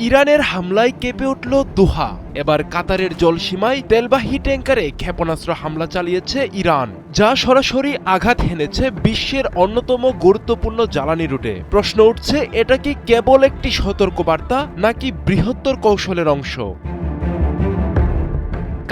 ইরানের হামলায় কেঁপে উঠল দোহা। এবার কাতারের জলসীমায় তেলবাহী ট্যাঙ্কারে ক্ষেপণাস্ত্র হামলা চালিয়েছে ইরান, যা সরাসরি আঘাত হেনেছে বিশ্বের অন্যতম গুরুত্বপূর্ণ জ্বালানি রুটে। প্রশ্ন উঠছে, এটা কি কেবল একটি সতর্কবার্তা নাকি বৃহত্তর কৌশলের অংশ?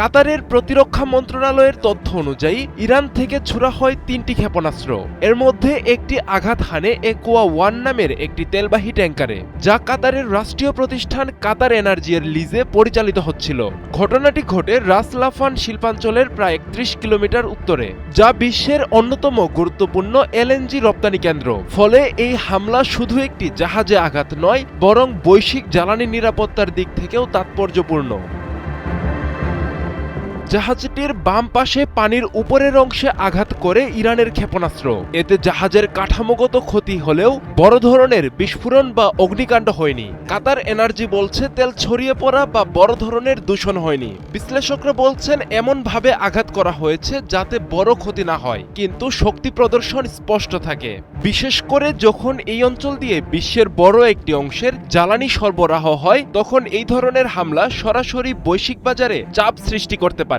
কাতারের প্রতিরক্ষা মন্ত্রণালয়ের তথ্য অনুযায়ী ইরান থেকে ছোড়া হয় ৩টি ক্ষেপণাস্ত্র। এর মধ্যে একটি আঘাত হানে একোয়া 1 নামের একটি তেলবাহী ট্যাঙ্কারে, যা কাতারের রাষ্ট্রীয় প্রতিষ্ঠান কাতার এনার্জি এর লিজে পরিচালিত হচ্ছিল। ঘটনাটি ঘটে রাস লাফান শিল্পাঞ্চলের প্রায় ৩১ কিলোমিটার উত্তরে, যা বিশ্বের অন্যতম গুরুত্বপূর্ণ এলএনজি রপ্তানি কেন্দ্র। ফলে এই হামলা শুধু একটি জাহাজে আঘাত নয়, বরং বৈশ্বিক জ্বালানি নিরাপত্তার দিক থেকেও তাৎপর্যপূর্ণ। জাহাজটির বাম পাশে পানির উপরের অংশে আঘাত করে ইরানের ক্ষেপণাস্ত্র। এতে জাহাজের কাঠামোগত ক্ষতি হলেও বড় ধরনের বিস্ফোরণ বা অগ্নিকাণ্ড হয়নি। কাতার এনার্জি বলছে তেল ছড়িয়ে পড়া বা বড় ধরনের দূষণ হয়নি। বিশ্লেষকরা বলছেন এমনভাবে আঘাত করা হয়েছে যাতে বড় ক্ষতি না হয়, কিন্তু শক্তি প্রদর্শন স্পষ্ট থাকে। বিশেষ করে যখন এই অঞ্চল দিয়ে বিশ্বের বড় একটি অংশের জ্বালানি সরবরাহ হয়, তখন এই ধরনের হামলা সরাসরি বৈশ্বিক বাজারে চাপ সৃষ্টি করতে পারে।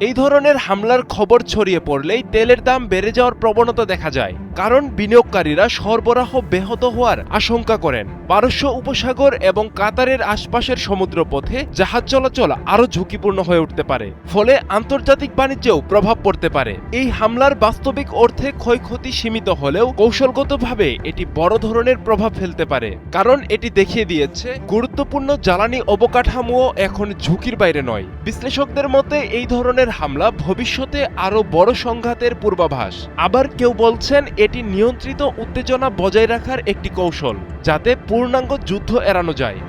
এই ধরনের হামলার খবর ছড়িয়ে পড়লেই তেলের দাম বেড়ে যাওয়ার প্রবণতা দেখা যায়, কারণ বিনিয়োগকারীরা সরবরাহ ব্যাহত হওয়ার আশঙ্কা করেন। পারস্য উপসাগর এবং কাতারের আশপাশের সমুদ্রপথে জাহাজ চলাচল আরও ঝুঁকিপূর্ণ হয়ে উঠতে পারে, ফলে আন্তর্জাতিক বাণিজ্যেও প্রভাব পড়তে পারে। এই হামলার বাস্তবিক অর্থে ক্ষয়ক্ষতি সীমিত হলেও কৌশলগতভাবে এটি বড় ধরনের প্রভাব ফেলতে পারে, কারণ এটি দেখিয়ে দিয়েছে গুরুত্বপূর্ণ জ্বালানি অবকাঠামোও এখন ঝুঁকির বাইরে নয়। বিশ্লেষকদের মতে এই ধরনের হামলা ভবিষ্যতে আরও বড় সংঘাতের পূর্বাভাস। আবার কেউ বলছেন এটি নিয়ন্ত্রিত উত্তেজনা বজায় রাখার একটি কৌশল, যাতে পূর্ণাঙ্গ যুদ্ধ এড়ানো যায়।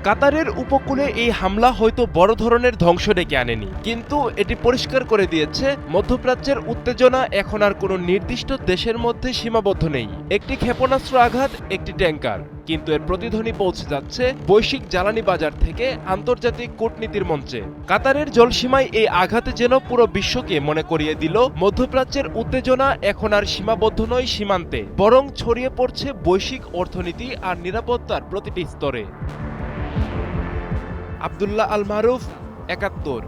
কাতারের উপকূলে এই হামলা হয়তো বড় ধরনের ধ্বংস ডেকে আনেনি, কিন্তু এটি পরিষ্কার করে দিয়েছে মধ্যপ্রাচ্যের উত্তেজনা এখন আর কোনো নির্দিষ্ট দেশের মধ্যে সীমাবদ্ধ নেই। একটি ক্ষেপণাস্ত্র আঘাত, একটি ট্যাঙ্কার, কিন্তু এর প্রতিধ্বনি পৌঁছে যাচ্ছে বৈশ্বিক জ্বালানি বাজার থেকে আন্তর্জাতিক কূটনীতির মঞ্চে। কাতারের জলসীমায় এই আঘাতে যেন পুরো বিশ্বকে মনে করিয়ে দিল মধ্যপ্রাচ্যের উত্তেজনা এখন আর সীমাবদ্ধ নয় সীমান্তে, বরং ছড়িয়ে পড়ছে বৈশ্বিক অর্থনীতি আর নিরাপত্তার প্রতিটি স্তরে। আব্দুল্লাহ আল মারুফ, ৭১।